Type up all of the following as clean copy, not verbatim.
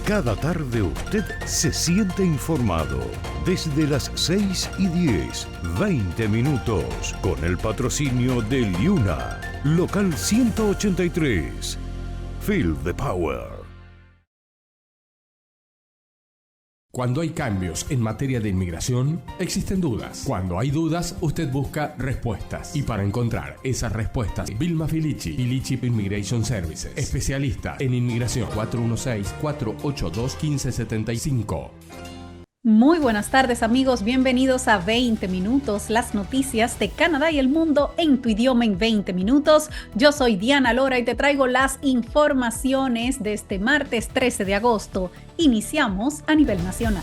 Cada tarde usted se siente informado. Desde las 6:10, 20 minutos, con el patrocinio de Liuna, local 183. Feel the power. Cuando hay cambios en materia de inmigración, existen dudas. Cuando hay dudas, usted busca respuestas. Y para encontrar esas respuestas, Vilma Filici, Filici Immigration Services, especialista en inmigración, 416-482-1575. Muy buenas tardes, amigos, bienvenidos a 20 minutos, las noticias de Canadá y el mundo en tu idioma en 20 minutos. Yo soy Diana Lora y te traigo las informaciones de este martes 13 de agosto. Iniciamos a nivel nacional.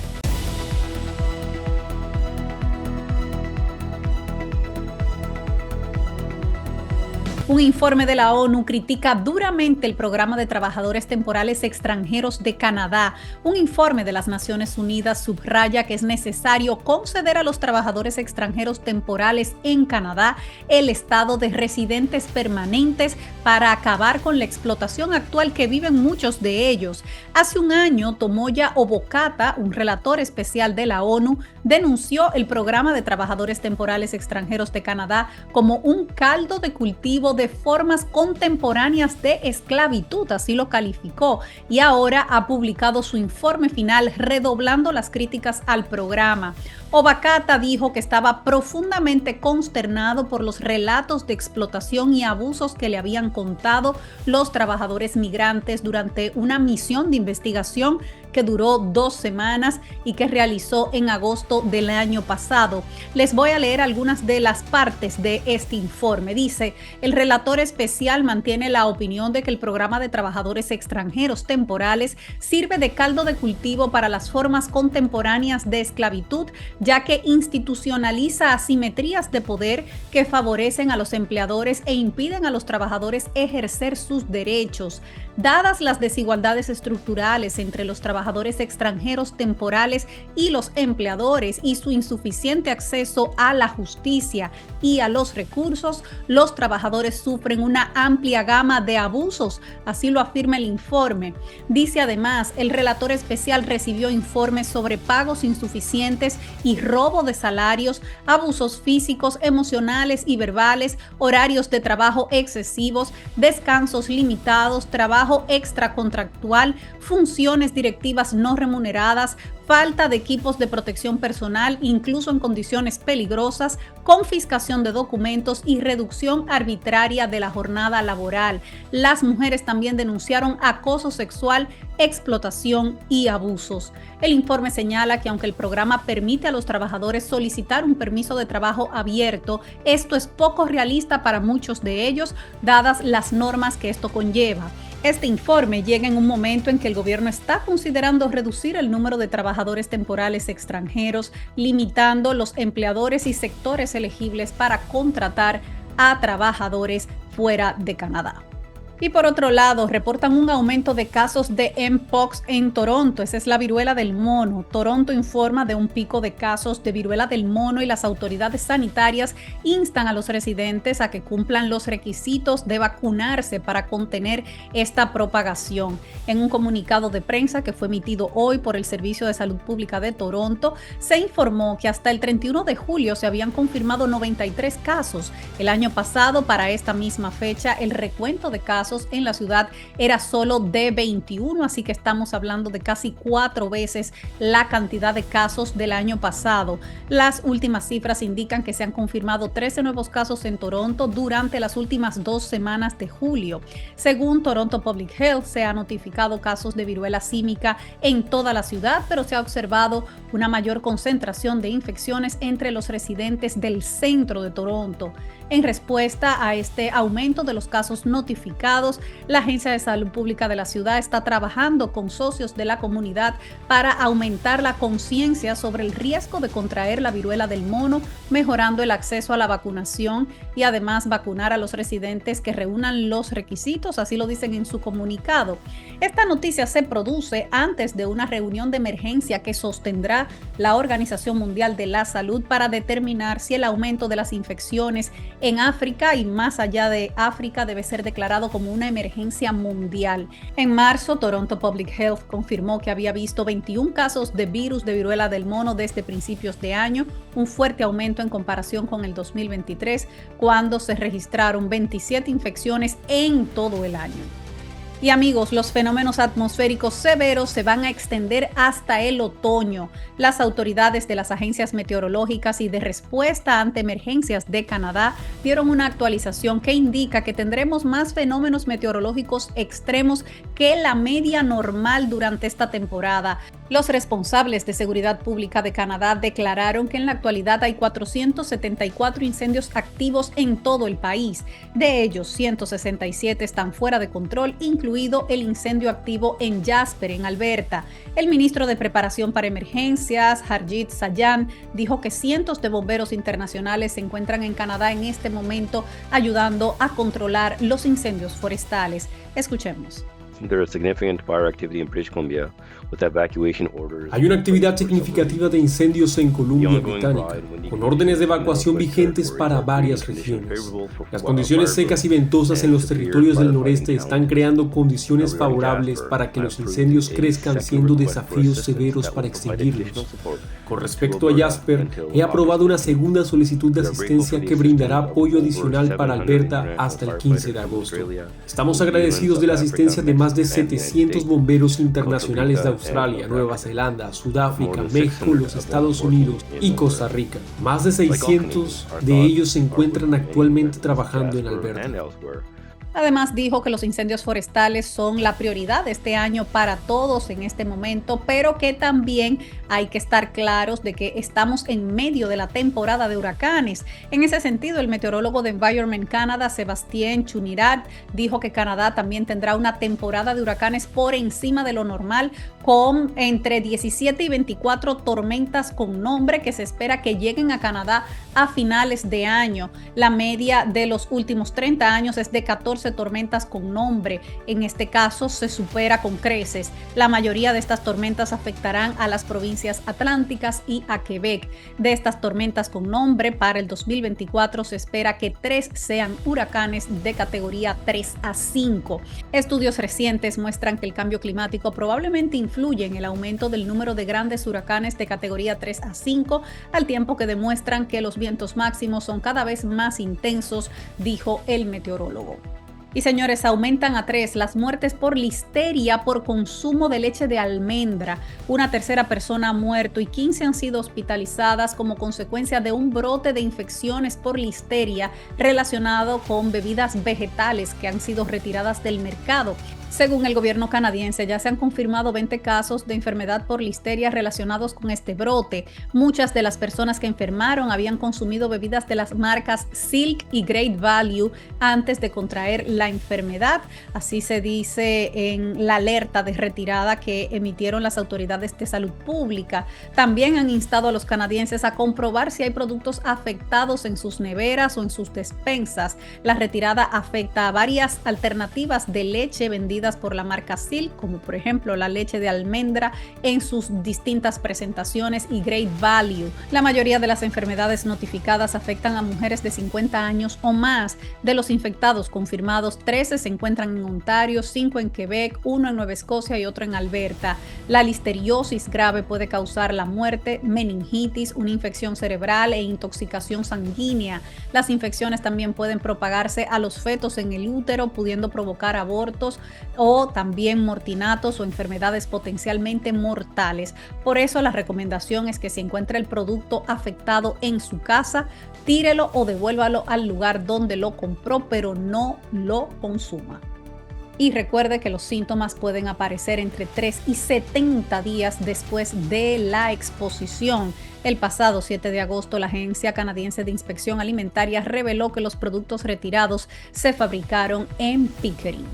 Un informe de la ONU critica duramente el programa de trabajadores temporales extranjeros de Canadá. Un informe de las Naciones Unidas subraya que es necesario conceder a los trabajadores extranjeros temporales en Canadá el estado de residentes permanentes para acabar con la explotación actual que viven muchos de ellos. Hace un año, Tomoya Obokata, un relator especial de la ONU, denunció el programa de trabajadores temporales extranjeros de Canadá como un caldo de cultivo de formas contemporáneas de esclavitud, así lo calificó, y ahora ha publicado su informe final redoblando las críticas al programa. Obokata dijo que estaba profundamente consternado por los relatos de explotación y abusos que le habían contado los trabajadores migrantes durante una misión de investigación que duró 2 semanas y que realizó en agosto del año pasado. Les voy a leer algunas de las partes de este informe. Dice: el relator especial mantiene la opinión de que el programa de trabajadores extranjeros temporales sirve de caldo de cultivo para las formas contemporáneas de esclavitud, ya que institucionaliza asimetrías de poder que favorecen a los empleadores e impiden a los trabajadores ejercer sus derechos. Dadas las desigualdades estructurales entre los trabajadores extranjeros temporales y los empleadores y su insuficiente acceso a la justicia y a los recursos, los trabajadores sufren una amplia gama de abusos, así lo afirma el informe. Dice además, el relator especial recibió informes sobre pagos insuficientes y robo de salarios, abusos físicos, emocionales y verbales, horarios de trabajo excesivos, descansos limitados, trabajo extracontractual, funciones directivas no remuneradas, falta de equipos de protección personal, incluso en condiciones peligrosas, confiscación de documentos y reducción arbitraria de la jornada laboral. Las mujeres también denunciaron acoso sexual, explotación y abusos. El informe señala que aunque el programa permite a los trabajadores solicitar un permiso de trabajo abierto, esto es poco realista para muchos de ellos, dadas las normas que esto conlleva. Este informe llega en un momento en que el gobierno está considerando reducir el número de trabajadores temporales extranjeros, limitando los empleadores y sectores elegibles para contratar a trabajadores fuera de Canadá. Y por otro lado, reportan un aumento de casos de Mpox en Toronto. Esa es la viruela del mono. Toronto informa de un pico de casos de viruela del mono y las autoridades sanitarias instan a los residentes a que cumplan los requisitos de vacunarse para contener esta propagación. En un comunicado de prensa que fue emitido hoy por el Servicio de Salud Pública de Toronto, se informó que hasta el 31 de julio se habían confirmado 93 casos. El año pasado, para esta misma fecha, el recuento de casos en la ciudad era solo de 21, así que estamos hablando de casi 4 veces la cantidad de casos del año pasado. Las últimas cifras indican que se han confirmado 13 nuevos casos en Toronto durante las últimas 2 semanas de julio. Según Toronto Public Health, se han notificado casos de viruela símica en toda la ciudad, pero se ha observado una mayor concentración de infecciones entre los residentes del centro de Toronto. En respuesta a este aumento de los casos notificados, la Agencia de Salud Pública de la ciudad está trabajando con socios de la comunidad para aumentar la conciencia sobre el riesgo de contraer la viruela del mono, mejorando el acceso a la vacunación y además vacunar a los residentes que reúnan los requisitos, así lo dicen en su comunicado. Esta noticia se produce antes de una reunión de emergencia que sostendrá la Organización Mundial de la Salud para determinar si el aumento de las infecciones en África y más allá de África debe ser declarado como como una emergencia mundial. En marzo, Toronto Public Health confirmó que había visto 21 casos de virus de viruela del mono desde principios de año, un fuerte aumento en comparación con el 2023, cuando se registraron 27 infecciones en todo el año. Y amigos, los fenómenos atmosféricos severos se van a extender hasta el otoño. Las autoridades de las agencias meteorológicas y de respuesta ante emergencias de Canadá dieron una actualización que indica que tendremos más fenómenos meteorológicos extremos que la media normal durante esta temporada. Los responsables de seguridad pública de Canadá declararon que en la actualidad hay 474 incendios activos en todo el país. De ellos, 167 están fuera de control, incluido el incendio activo en Jasper, en Alberta. El ministro de Preparación para Emergencias, Harjit Sajjan, dijo que cientos de bomberos internacionales se encuentran en Canadá en este momento ayudando a controlar los incendios forestales. Escuchemos. Hay una actividad significativa de incendios en Columbia Británica, con órdenes de evacuación vigentes para varias regiones. Las condiciones secas y ventosas en los territorios del noreste están creando condiciones favorables para que los incendios crezcan, siendo desafíos severos para extinguirlos. Con respecto a Jasper, he aprobado una segunda solicitud de asistencia que brindará apoyo adicional para Alberta hasta el 15 de agosto. Estamos agradecidos de la asistencia de más de 700 bomberos internacionales de Australia, Nueva Zelanda, Sudáfrica, México, los Estados Unidos y Costa Rica. Más de 600 de ellos se encuentran actualmente trabajando en Alberta. Además, dijo que los incendios forestales son la prioridad de este año para todos en este momento, pero que también hay que estar claros de que estamos en medio de la temporada de huracanes. En ese sentido, el meteorólogo de Environment Canada, Sébastien Chunirat, dijo que Canadá también tendrá una temporada de huracanes por encima de lo normal, con entre 17 y 24 tormentas con nombre que se espera que lleguen a Canadá a finales de año. La media de los últimos 30 años es de 14 tormentas con nombre. En este caso se supera con creces. La mayoría de estas tormentas afectarán a las provincias atlánticas y a Quebec. De estas tormentas con nombre, para el 2024 se espera que 3 sean huracanes de categoría 3 a 5. Estudios recientes muestran que el cambio climático probablemente influye en el aumento del número de grandes huracanes de categoría 3 a 5, al tiempo que demuestran que los vientos máximos son cada vez más intensos, dijo el meteorólogo. Y señores, aumentan a 3 las muertes por listeria por consumo de leche de almendra. Una tercera persona ha muerto y 15 han sido hospitalizadas como consecuencia de un brote de infecciones por listeria relacionado con bebidas vegetales que han sido retiradas del mercado. Según el gobierno canadiense, ya se han confirmado 20 casos de enfermedad por listeria relacionados con este brote. Muchas de las personas que enfermaron habían consumido bebidas de las marcas Silk y Great Value antes de contraer la enfermedad. Así se dice en la alerta de retirada que emitieron las autoridades de salud pública. También han instado a los canadienses a comprobar si hay productos afectados en sus neveras o en sus despensas. La retirada afecta a varias alternativas de leche vendidas por la marca Silk, como por ejemplo la leche de almendra en sus distintas presentaciones y Great Value. La mayoría de las enfermedades notificadas afectan a mujeres de 50 años o más. De los infectados confirmados, 13 se encuentran en Ontario, 5 en Quebec, 1 en Nueva Escocia y otro en Alberta. La listeriosis grave puede causar la muerte, meningitis, una infección cerebral e intoxicación sanguínea. Las infecciones también pueden propagarse a los fetos en el útero, pudiendo provocar abortos o también mortinatos o enfermedades potencialmente mortales. Por eso la recomendación es que si encuentra el producto afectado en su casa, tírelo o devuélvalo al lugar donde lo compró, pero no lo consuma. Y recuerde que los síntomas pueden aparecer entre 3 y 70 días después de la exposición. El pasado 7 de agosto, la Agencia Canadiense de Inspección Alimentaria reveló que los productos retirados se fabricaron en Pickering.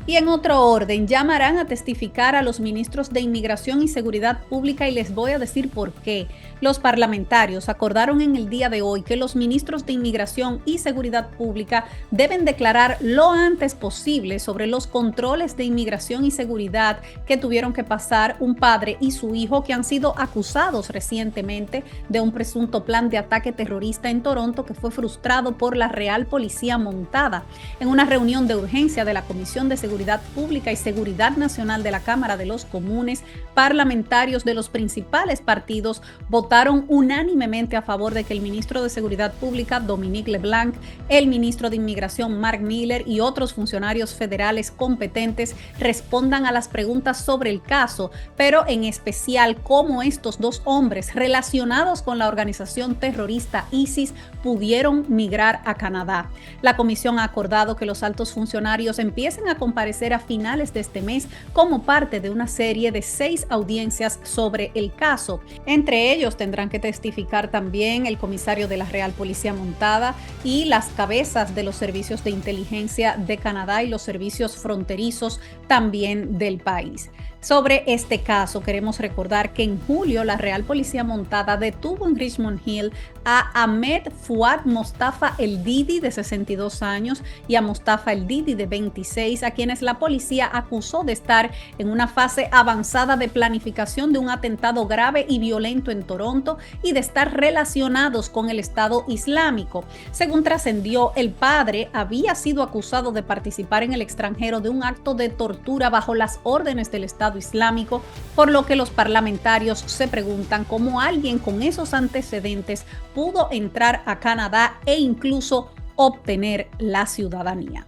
Y en otro orden, llamarán a testificar a los ministros de Inmigración y Seguridad Pública y les voy a decir por qué. Los parlamentarios acordaron en el día de hoy que los ministros de Inmigración y Seguridad Pública deben declarar lo antes posible sobre los controles de inmigración y seguridad que tuvieron que pasar un padre y su hijo que han sido acusados recientemente de un presunto plan de ataque terrorista en Toronto que fue frustrado por la Real Policía Montada. En una reunión de urgencia de la Comisión de Seguridad Pública y Seguridad Nacional de la Cámara de los Comunes, parlamentarios de los principales partidos votaron unánimemente a favor de que el ministro de Seguridad Pública, Dominic LeBlanc, el ministro de Inmigración, Mark Miller, y otros funcionarios federales competentes respondan a las preguntas sobre el caso, pero en especial cómo estos dos hombres relacionados con la organización terrorista ISIS pudieron migrar a Canadá. La comisión ha acordado que los altos funcionarios empiecen a comparecer a finales de este mes como parte de una serie de 6 audiencias sobre el caso. Entre ellos tendrán que testificar también el comisario de la Real Policía Montada y las cabezas de los servicios de inteligencia de Canadá y los servicios fronterizos también del país. Sobre este caso, queremos recordar que en julio la Real Policía Montada detuvo en Richmond Hill a Ahmed Fuad Mostafa El Didi, de 62 años, y a Mostafa El Didi, de 26, a quienes la policía acusó de estar en una fase avanzada de planificación de un atentado grave y violento en Toronto y de estar relacionados con el Estado Islámico. Según trascendió, el padre había sido acusado de participar en el extranjero de un acto de tortura bajo las órdenes del Estado Islámico, por lo que los parlamentarios se preguntan cómo alguien con esos antecedentes pudo entrar a Canadá e incluso obtener la ciudadanía.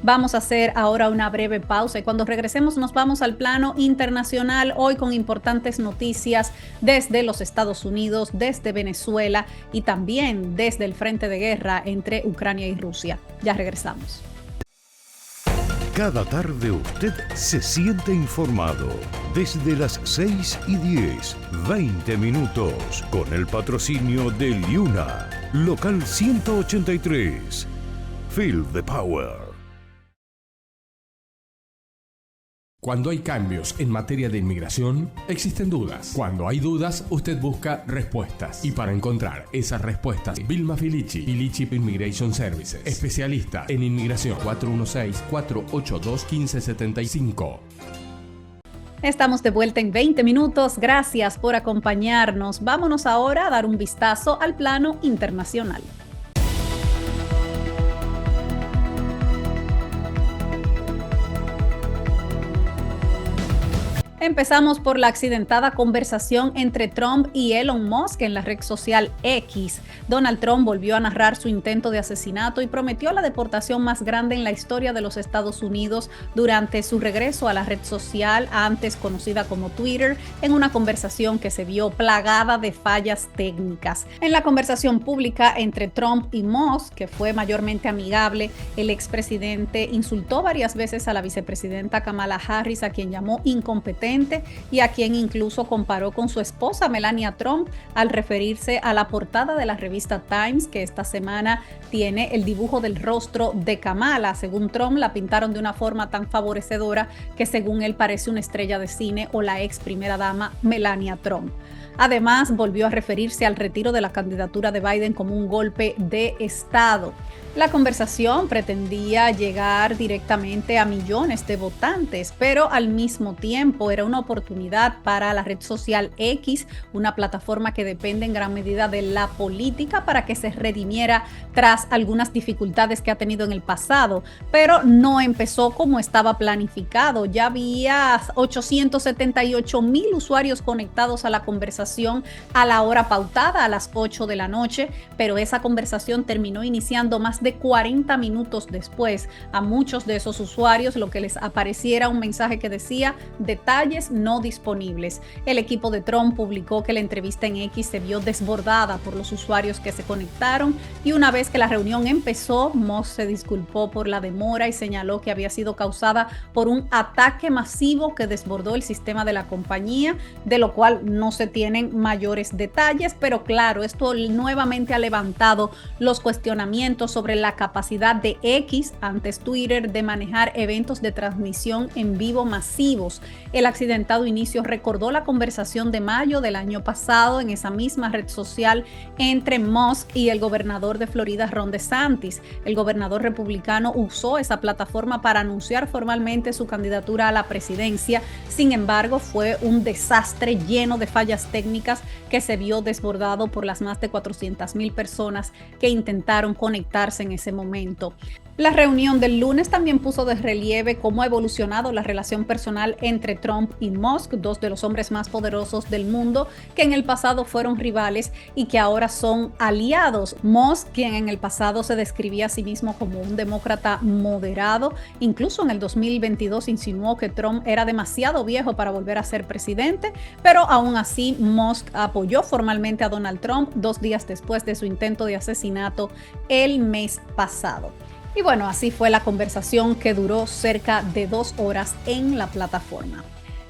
Vamos a hacer ahora una breve pausa y cuando regresemos nos vamos al plano internacional, hoy con importantes noticias desde los Estados Unidos, desde Venezuela y también desde el frente de guerra entre Ucrania y Rusia. Ya regresamos. Cada tarde usted se siente informado. Desde las 6:10, 20 minutos, con el patrocinio de Liuna, local 183. Feel the power. Cuando hay cambios en materia de inmigración, existen dudas. Cuando hay dudas, usted busca respuestas. Y para encontrar esas respuestas, Vilma Filici, Filici Immigration Services, especialista en inmigración, 416-482-1575. Estamos de vuelta en 20 minutos. Gracias por acompañarnos. Vámonos ahora a dar un vistazo al plano internacional. Empezamos por la accidentada conversación entre Trump y Elon Musk en la red social X. Donald Trump volvió a narrar su intento de asesinato y prometió la deportación más grande en la historia de los Estados Unidos durante su regreso a la red social, antes conocida como Twitter, en una conversación que se vio plagada de fallas técnicas. En la conversación pública entre Trump y Musk, que fue mayormente amigable, el expresidente insultó varias veces a la vicepresidenta Kamala Harris, a quien llamó incompetente y a quien incluso comparó con su esposa Melania Trump al referirse a la portada de la revista Times, que esta semana tiene el dibujo del rostro de Kamala. Según Trump, la pintaron de una forma tan favorecedora que según él parece una estrella de cine o la ex primera dama Melania Trump. Además, volvió a referirse al retiro de la candidatura de Biden como un golpe de Estado. La conversación pretendía llegar directamente a millones de votantes, pero al mismo tiempo era una oportunidad para la red social X, una plataforma que depende en gran medida de la política, para que se redimiera tras algunas dificultades que ha tenido en el pasado, pero no empezó como estaba planificado. Ya había 878,000 usuarios conectados a la conversación a la hora pautada, a las 8 de la noche, pero esa conversación terminó iniciando más de 40 minutos después. A muchos de esos usuarios lo que les apareciera un mensaje que decía detalles no disponibles. El equipo de Trump publicó que la entrevista en X se vio desbordada por los usuarios que se conectaron y una vez que la reunión empezó, Musk se disculpó por la demora y señaló que había sido causada por un ataque masivo que desbordó el sistema de la compañía, de lo cual no se tienen mayores detalles, pero claro, esto nuevamente ha levantado los cuestionamientos sobre sobre la capacidad de X, antes Twitter, de manejar eventos de transmisión en vivo masivos. El accidentado inicio recordó la conversación de mayo del año pasado en esa misma red social entre Musk y el gobernador de Florida, Ron DeSantis. El gobernador republicano usó esa plataforma para anunciar formalmente su candidatura a la presidencia. Sin embargo, fue un desastre lleno de fallas técnicas que se vio desbordado por las más de 400,000 personas que intentaron conectarse en ese momento. La reunión del lunes también puso de relieve cómo ha evolucionado la relación personal entre Trump y Musk, dos de los hombres más poderosos del mundo, que en el pasado fueron rivales y que ahora son aliados. Musk, quien en el pasado se describía a sí mismo como un demócrata moderado, incluso en el 2022 insinuó que Trump era demasiado viejo para volver a ser presidente, pero aún así Musk apoyó formalmente a Donald Trump 2 días después de su intento de asesinato el mes pasado. Y bueno, así fue la conversación que duró cerca de 2 horas en la plataforma.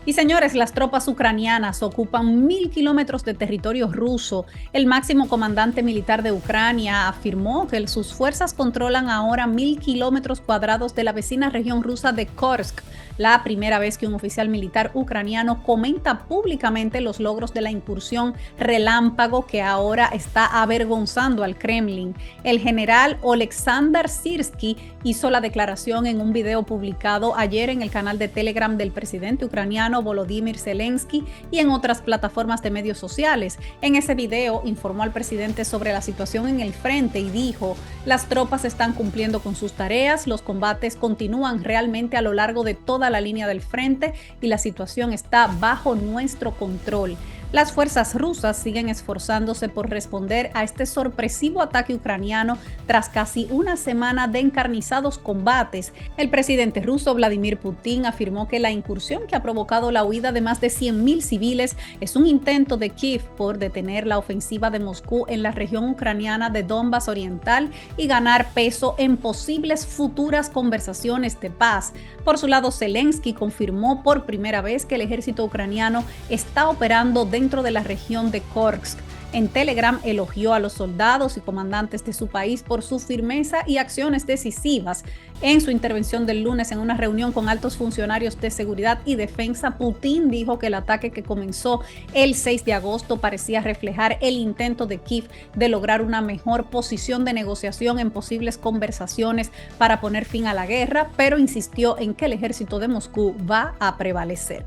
Y señores, las tropas ucranianas ocupan 1,000 kilómetros de territorio ruso. El máximo comandante militar de Ucrania afirmó que sus fuerzas controlan ahora 1,000 kilómetros cuadrados de la vecina región rusa de Kursk. La primera vez que un oficial militar ucraniano comenta públicamente los logros de la incursión relámpago que ahora está avergonzando al Kremlin. El general Oleksandr Syrskyi hizo la declaración en un video publicado ayer en el canal de Telegram del presidente ucraniano Volodymyr Zelensky y en otras plataformas de medios sociales. En ese video informó al presidente sobre la situación en el frente y dijo: las tropas están cumpliendo con sus tareas, los combates continúan realmente a lo largo de toda la línea del frente y la situación está bajo nuestro control. Las fuerzas rusas siguen esforzándose por responder a este sorpresivo ataque ucraniano tras casi una semana de encarnizados combates. El presidente ruso Vladimir Putin afirmó que la incursión que ha provocado la huida de más de 100,000 civiles es un intento de Kiev por detener la ofensiva de Moscú en la región ucraniana de Donbass Oriental y ganar peso en posibles futuras conversaciones de paz. Por su lado, Zelensky confirmó por primera vez que el ejército ucraniano está operando dentro de la región de Kursk. En Telegram elogió a los soldados y comandantes de su país por su firmeza y acciones decisivas. En su intervención del lunes en una reunión con altos funcionarios de seguridad y defensa, Putin dijo que el ataque que comenzó el 6 de agosto parecía reflejar el intento de Kiev de lograr una mejor posición de negociación en posibles conversaciones para poner fin a la guerra, pero insistió en que el ejército de Moscú va a prevalecer.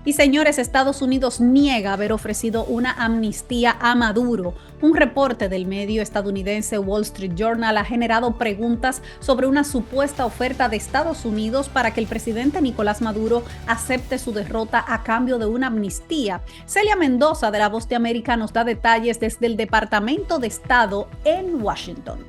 Y señores, Estados Unidos niega haber ofrecido una amnistía a Maduro. Un reporte del medio estadounidense Wall Street Journal ha generado preguntas sobre una supuesta oferta de Estados Unidos para que el presidente Nicolás Maduro acepte su derrota a cambio de una amnistía. Celia Mendoza, de La Voz de América, nos da detalles desde el Departamento de Estado en Washington.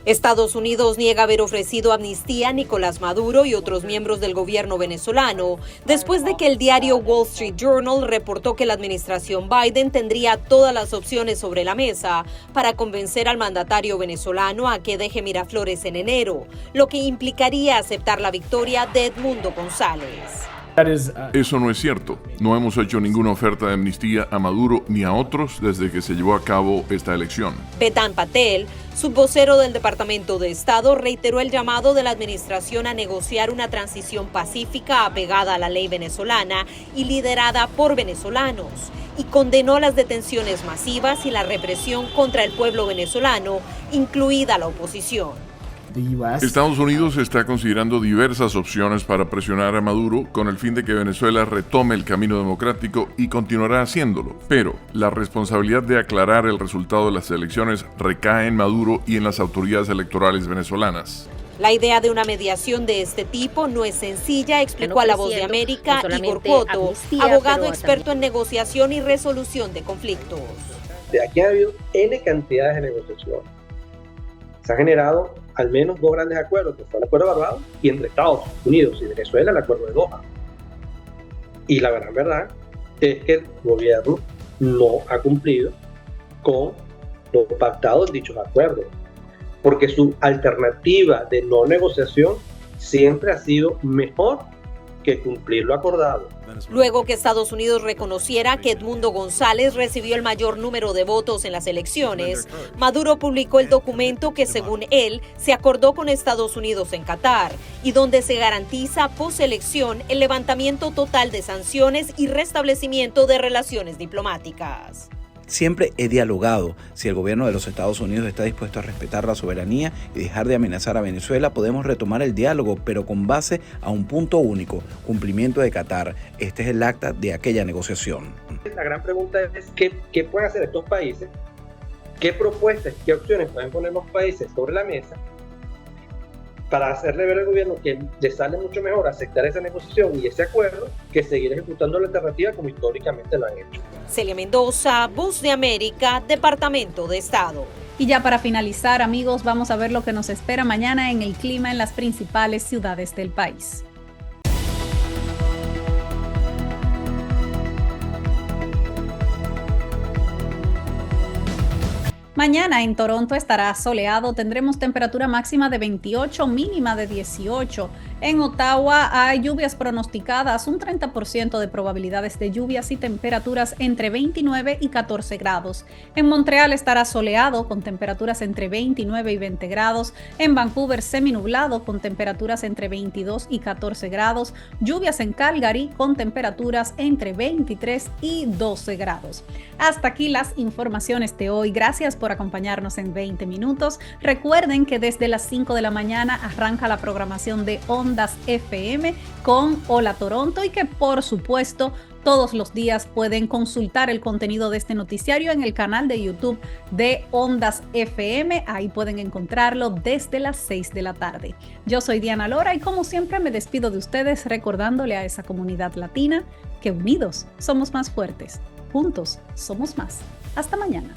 Estados Unidos niega haber ofrecido amnistía a Nicolás Maduro y otros miembros del gobierno venezolano, después de que el diario Wall Street Journal reportó que la administración Biden tendría todas las opciones sobre la mesa para convencer al mandatario venezolano a que deje Miraflores en enero, lo que implicaría aceptar la victoria de Edmundo González. Eso no es cierto. No hemos hecho ninguna oferta de amnistía a Maduro ni a otros desde que se llevó a cabo esta elección. Vedant Patel, subvocero del Departamento de Estado, reiteró el llamado de la administración a negociar una transición pacífica apegada a la ley venezolana y liderada por venezolanos, y condenó las detenciones masivas y la represión contra el pueblo venezolano, incluida la oposición. Estados Unidos está considerando diversas opciones para presionar a Maduro con el fin de que Venezuela retome el camino democrático y continuará haciéndolo. Pero la responsabilidad de aclarar el resultado de las elecciones recae en Maduro y en las autoridades electorales venezolanas. La idea de una mediación de este tipo no es sencilla, explicó a La Voz de América Igor Cotto, abogado experto en negociación y resolución de conflictos. De aquí ha habido N cantidades de negociaciones. Se han generado al menos 2 grandes acuerdos, que fue el acuerdo de Barbados y entre Estados Unidos y Venezuela el acuerdo de Doha. Y la gran verdad es que el gobierno no ha cumplido con lo pactado en dichos acuerdos, porque su alternativa de no negociación siempre ha sido mejor que cumplir lo acordado. Luego que Estados Unidos reconociera que Edmundo González recibió el mayor número de votos en las elecciones, Maduro publicó el documento que, según él, se acordó con Estados Unidos en Qatar y donde se garantiza poselección el levantamiento total de sanciones y restablecimiento de relaciones diplomáticas. Siempre he dialogado. Si el gobierno de los Estados Unidos está dispuesto a respetar la soberanía y dejar de amenazar a Venezuela, podemos retomar el diálogo, pero con base a un punto único: cumplimiento de Qatar. Este es el acta de aquella negociación. La gran pregunta es ¿qué pueden hacer estos países? ¿Qué propuestas, qué opciones pueden poner los países sobre la mesa para hacerle ver al gobierno que le sale mucho mejor aceptar esa negociación y ese acuerdo que seguir ejecutando la alternativa como históricamente lo han hecho? Celia Mendoza, Voz de América, Departamento de Estado. Y ya para finalizar, amigos, vamos a ver lo que nos espera mañana en el clima en las principales ciudades del país. Mañana en Toronto estará soleado, tendremos temperatura máxima de 28, mínima de 18. En Ottawa hay lluvias pronosticadas, un 30% de probabilidades de lluvias y temperaturas entre 29 y 14 grados. En Montreal estará soleado con temperaturas entre 29 y 20 grados. En Vancouver seminublado con temperaturas entre 22 y 14 grados. Lluvias en Calgary con temperaturas entre 23 y 12 grados. Hasta aquí las informaciones de hoy. Gracias por acompañarnos en 20 minutos. Recuerden que desde las 5 de la mañana arranca la programación de Ondas FM con Hola Toronto y que por supuesto todos los días pueden consultar el contenido de este noticiario en el canal de YouTube de Ondas FM. Ahí pueden encontrarlo desde las 6 de la tarde. Yo soy Diana Lora y como siempre me despido de ustedes recordándole a esa comunidad latina que unidos somos más fuertes. Juntos somos más. Hasta mañana.